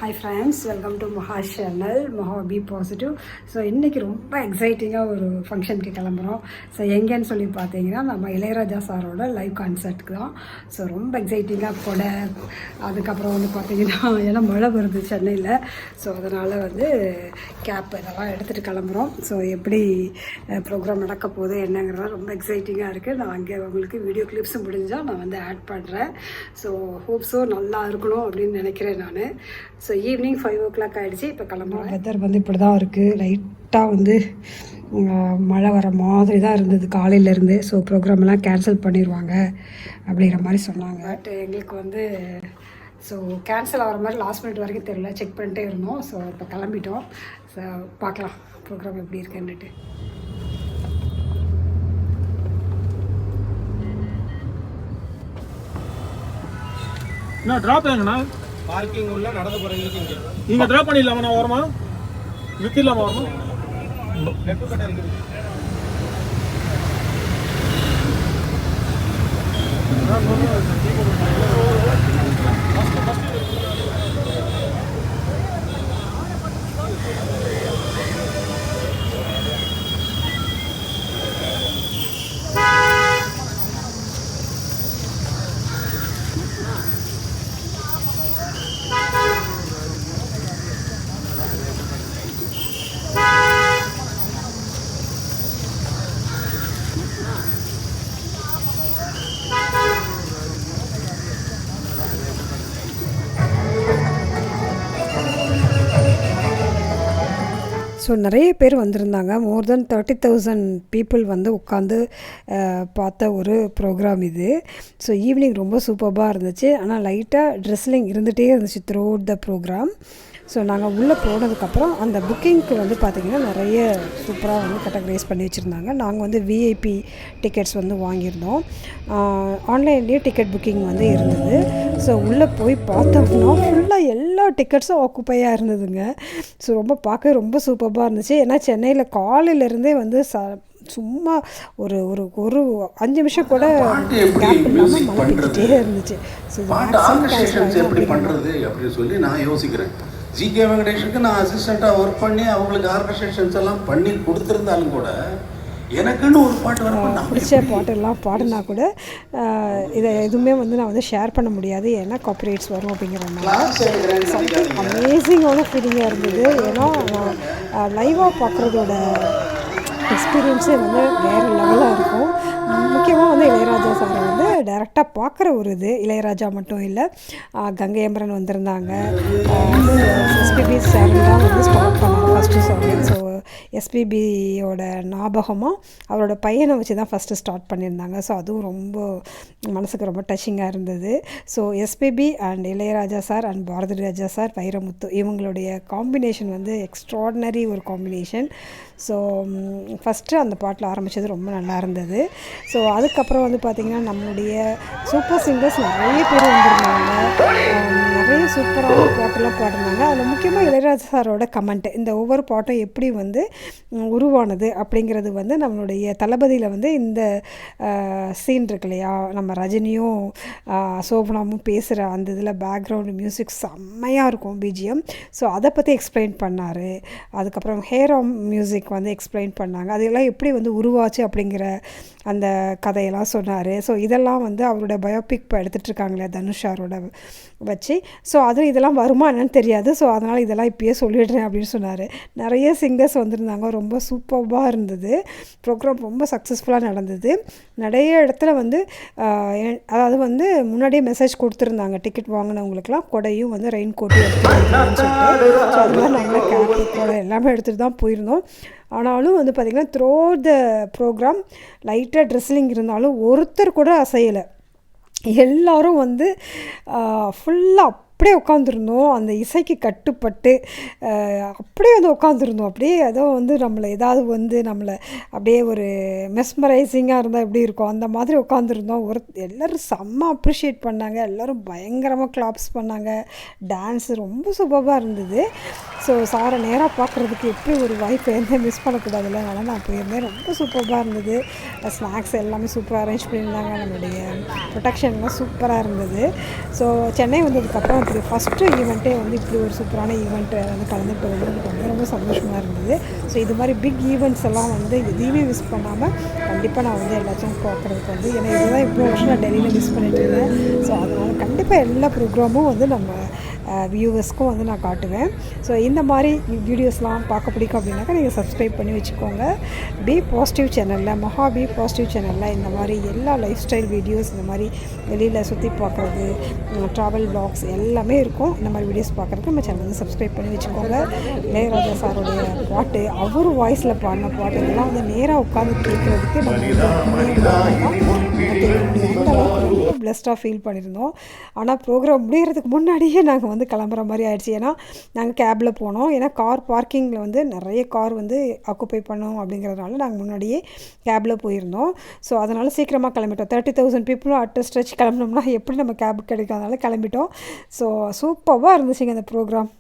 Hi friends, welcome to Maha channel, Maha be positive. So இன்றைக்கி ரொம்ப எக்ஸைட்டிங்காக ஒரு ஃபங்க்ஷனுக்கு கிளம்புறோம். ஸோ எங்கேன்னு சொல்லி பார்த்தீங்கன்னா நம்ம இளையராஜா சாரோட லைவ் கான்சர்ட்டுக்கு தான். ஸோ ரொம்ப எக்ஸைட்டிங்காக கொடை, அதுக்கப்புறம் வந்து பார்த்திங்கன்னா ஏன்னா மழை வருது சென்னையில். ஸோ அதனால் வந்து கேப் இதெல்லாம் எடுத்துகிட்டு கிளம்புறோம். ஸோ எப்படி ப்ரோக்ராம் நடக்க போகுது என்னங்கிறதெல்லாம் ரொம்ப எக்ஸைட்டிங்காக இருக்குது. நான் அங்கே உங்களுக்கு வீடியோ கிளிப்ஸும் முடிஞ்சால் நான் வந்து ஆட் பண்ணுறேன். ஸோ ஹோப்ஸோ நல்லா இருக்கணும் அப்படின்னு நினைக்கிறேன் நான். ஸோ ஈவினிங் 5 o'clock ஆகிடுச்சு. இப்போ கிளம்புறோம். வெதர் வந்து இப்படி தான் இருக்குது. லைட்டாக வந்து மழை வர மாதிரி தான் இருந்தது காலையிலேருந்து. ஸோ ப்ரோக்ராமெல்லாம் கேன்சல் பண்ணிடுவாங்க அப்படிங்கிற மாதிரி சொன்னாங்க. பட் எங்களுக்கு வந்து ஸோ கேன்சல் ஆகிற மாதிரி லாஸ்ட் மினிட் வரைக்கும் தெரியல, செக் பண்ணிட்டே இருந்தோம். ஸோ இப்போ கிளம்பிட்டோம். ஸோ பார்க்கலாம் ப்ரோக்ராம் எப்படி இருக்குன்னுட்டு. என்ன டிராப் எங்கண்ணா? பார்க்கிங் உள்ள நடந்து போறவங்களுக்கு இங்க நீங்க டிராப் பண்ணிடலாமா? நான் வரமா? நிறுத்திடலாமா? வரமா? லெஃப்ட் கட்ட இருக்குது. ஸோ நிறைய பேர் வந்திருந்தாங்க. மோர் தென் 30,000 பீப்புள் வந்து உட்காந்து பார்த்த ஒரு ப்ரோக்ராம் இது. ஸோ ஈவினிங் ரொம்ப சூப்பராக இருந்துச்சு. ஆனால் லைட்டாக ட்ரெஸ்லிங் இருந்துகிட்டே இருந்துச்சு throughout the programme. So நாங்கள் உள்ளே போனதுக்கப்புறம் அந்த புக்கிங்க்கு வந்து பார்த்திங்கன்னா நிறைய சூப்பராக வந்து கேட்டகரைஸ் பண்ணி வச்சுருந்தாங்க. நாங்கள் வந்து விஐபி டிக்கெட்ஸ் வந்து வாங்கியிருந்தோம். ஆன்லைன்லேயே டிக்கெட் புக்கிங் வந்து இருந்தது. ஸோ உள்ளே போய் பார்த்தோம்னா ஃபுல்லாக எல்லா டிக்கெட்ஸும் ஆக்குப்பையாக இருந்ததுங்க. ஸோ ரொம்ப பார்க்க ரொம்ப சூப்பராக இருந்துச்சு. ஏன்னா சென்னையில் காலையிலேருந்தே வந்து சும்மா ஒரு ஒரு ஒரு 5 நிமிஷம் கூட கேப் இல்லாமல் மழை பெஞ்சிட்டே இருந்துச்சு. ஸோ எப்படி பண்ணுறது அப்படின்னு சொல்லி நான் யோசிக்கிறேன். ஜிகே வெங்கடேஷனுக்கு நான் அசிஸ்டண்ட்டாக ஒர்க் பண்ணி அவங்களுக்கு ஆர்கஸ்ட்ரேஷன்ஸ் எல்லாம் பண்ணி கொடுத்துருந்தாலும் கூட எனக்குன்னு ஒரு பாட்டு வரப்போ பிடிச்ச பாட்டெல்லாம் பாடினா கூட இதை எதுவுமே வந்து நான் வந்து ஷேர் பண்ண முடியாது, ஏன்னா காப்பிரைட்ஸ் வரும் அப்படிங்கிறனால. சம்திங் அமேசிங்கான ஃபீலிங்காக இருந்தது. ஏன்னா லைவாக பார்க்குறதோட எக்ஸ்பீரியன்ஸே வந்து வேறு லெவலாக இருக்கும். முக்கியமாக வந்து இளையராஜா சாரை வந்து டைரெக்டாக பார்க்குற ஒரு இது. இளையராஜா மட்டும் இல்லை, கங்கை அமரன் வந்திருந்தாங்க. எஸ்பிபி சார் தான் வந்து ஸ்டார்ட் பண்ணாங்க ஃபஸ்ட்டு சாங். ஸோ எஸ்பிபியோட ஞாபகமாக அவரோட பையனை வச்சு தான் ஃபஸ்ட்டு ஸ்டார்ட் பண்ணியிருந்தாங்க. ஸோ அதுவும் ரொம்ப மனசுக்கு ரொம்ப டச்சிங்காக இருந்தது. So SPB and Ilaiyaraaja sir and Bharathi Raja sir, Vairamuthu, இவங்களுடைய காம்பினேஷன் வந்து எக்ஸ்ட்ராடினரி ஒரு காம்பினேஷன். ஸோ ஃபஸ்ட்டு அந்த பாட்டில் ஆரம்பித்தது ரொம்ப நல்லா இருந்தது. ஸோ அதுக்கப்புறம் வந்து பார்த்திங்கன்னா நம்மளுடைய சூப்பர் சிங்கர்ஸ் நிறைய பேர் வந்திருந்தாங்க. நிறைய சூப்பரான பாட்டெல்லாம் பாடினாங்க. அதில் முக்கியமாக இளையராஜா சாரோட கமெண்ட், இந்த ஒவ்வொரு பாட்டும் எப்படி வந்து உருவானது அப்படிங்கிறது வந்து நம்மளுடைய தளபதியில் வந்து இந்த சீன் இருக்கு இல்லையா, நம்ம ரஜினியும் சோபனாவும் பேசுகிற அந்த இதில் பேக்ரவுண்டு மியூசிக் செம்மையாக இருக்கும், பிஜிஎம். ஸோ அதை பற்றி எக்ஸ்பிளைன் பண்ணார். அதுக்கப்புறம் ஹேர் ஆம் மியூசிக் வந்து எக்ஸ்பிளைன் பண்ணாங்க. அதெல்லாம் எப்படி வந்து உருவாச்சு அப்படிங்கிற அந்த கதையெல்லாம் சொன்னார். ஸோ இதெல்லாம் வந்து அவரோட பயோபிக் இப்போ எடுத்துகிட்ருக்காங்களே தனுஷாரோட வச்சு. ஸோ அது இதெல்லாம் வருமா என்னன்னு தெரியாது. ஸோ அதனால் இதெல்லாம் இப்போயே சொல்லிடுறேன் அப்படின்னு சொன்னார். நிறைய சிங்கர்ஸ் வந்திருந்தாங்க. ரொம்ப சூப்பராக இருந்தது. ப்ரோக்ராம் ரொம்ப சக்ஸஸ்ஃபுல்லாக நடந்தது. நிறைய இடத்துல வந்து அதாவது வந்து முன்னாடியே மெசேஜ் கொடுத்துருந்தாங்க டிக்கெட் வாங்கினவங்களுக்குலாம் கொடையும் வந்து ரெயின் கோட்டும் எடுத்துகிட்டு சொல்லிட்டு. ஸோ அதெல்லாம் நாங்கள் கேப்பு கொடை எல்லாமே எடுத்துகிட்டு தான் போயிருந்தோம். ஆனாலும் வந்து பார்த்திங்கன்னா த்ரூ த ப்ரோக்ராம் லைட்டாக ட்ரெஸ்லிங் இருந்தாலும் ஒருத்தர் கூட அசையலை. எல்லோரும் வந்து ஃபுல்லாக அப்படியே உட்காந்துருந்தோம். அந்த இசைக்கு கட்டுப்பட்டு அப்படியே வந்து உட்காந்துருந்தோம். அப்படியே ஏதோ வந்து நம்மளை ஏதாவது வந்து நம்மளை அப்படியே ஒரு மெஸ்மரைசிங்காக இருந்தால் எப்படி இருக்கும் அந்த மாதிரி உட்காந்துருந்தோம். எல்லோரும் செம்ம அப்ரிஷியேட் பண்ணாங்க. எல்லோரும் பயங்கரமாக கிளாப்ஸ் பண்ணாங்க. டான்ஸு ரொம்ப சூப்பராக இருந்தது. ஸோ சாரை நேராக பார்க்குறதுக்கு எப்படி ஒரு வாய்ப்பு எந்த மிஸ் பண்ணக்கூடாதுல்ல, அதனால் நான் போயிருந்தேன். ரொம்ப சூப்பராக இருந்தது. ஸ்நாக்ஸ் எல்லாமே சூப்பராக அரேஞ்ச் பண்ணியிருந்தாங்க. நம்மளுடைய ப்ரொடக்ஷன்லாம் சூப்பராக இருந்தது. ஸோ சென்னை வந்ததுக்கப்புறம் இப்படி ஃபஸ்ட்டு ஈவெண்ட்டே வந்து இப்படி ஒரு சூப்பரான ஈவெண்ட்டு வந்து கலந்துட்டு வந்து எனக்கு ரொம்ப ரொம்ப சந்தோஷமாக இருந்தது. ஸோ இது மாதிரி பிக் ஈவெண்ட்ஸ் எல்லாம் வந்து எதையுமே மிஸ் பண்ணாமல் கண்டிப்பாக நான் வந்து எல்லாத்தையும் பார்க்குறதுக்கு வந்து ஏன்னா இதுதான் இவ்வளோ வருஷம் நான் டெல்லியில் மிஸ் பண்ணிட்டு இருந்தேன். ஸோ அதனால் கண்டிப்பாக எல்லா ப்ரோக்ராமும் வந்து நம்ம வியூவர்ஸ்க்கும் வந்து நான் காட்டுவேன். ஸோ இந்த மாதிரி வீடியோஸ்லாம் பார்க்க பிடிக்கும் அப்படின்னாக்கா நீங்கள் சப்ஸ்கிரைப் பண்ணி வச்சுக்கோங்க. பி பாசிட்டிவ் சேனலில் மஹா பி பாசிட்டிவ் சேனலில் இந்த மாதிரி எல்லா லைஃப் ஸ்டைல் வீடியோஸ், இந்த மாதிரி வெளியில் சுற்றி பார்க்குறது, ட்ராவல் வ்ளாக்ஸ் எல்லாமே இருக்கும். இந்த மாதிரி வீடியோஸ் பார்க்குறதுக்கு நம்ம சேனல் வந்து சப்ஸ்கிரைப் பண்ணி வச்சுக்கோங்க. இளையராஜா சாரோடைய பாட்டு, அவர் வாய்ஸில் பாடின பாட்டு இதெல்லாம் வந்து நேராக உட்காந்து கேட்குறதுக்கு அந்த அளவுக்கு ரொம்ப பிளஸ்டாக ஃபீல் பண்ணியிருந்தோம். ஆனால் ப்ரோக்ராம் முடிகிறதுக்கு முன்னாடியே நாங்கள் வந்து கிளம்புற மாதிரி ஆயிடுச்சு. ஏன்னா நாங்கள் கேபில் போனோம். ஏன்னா கார் பார்க்கிங்கில் வந்து நிறைய கார் வந்து ஆக்குப்பை பண்ணோம் அப்படிங்கிறதுனால நாங்கள் முன்னாடியே கேபில் போயிருந்தோம். ஸோ அதனால் சீக்கிரமாக கிளம்பிட்டோம். 30,000 பீப்புளும் அட் ஸ்ட்ரெச் கிளம்பினோம்னா எப்படி நம்ம கேப் கிடைக்காதனால கிளம்பிட்டோம். ஸோ சூப்பராக இருந்துச்சுங்க அந்த ப்ரோக்ராம்.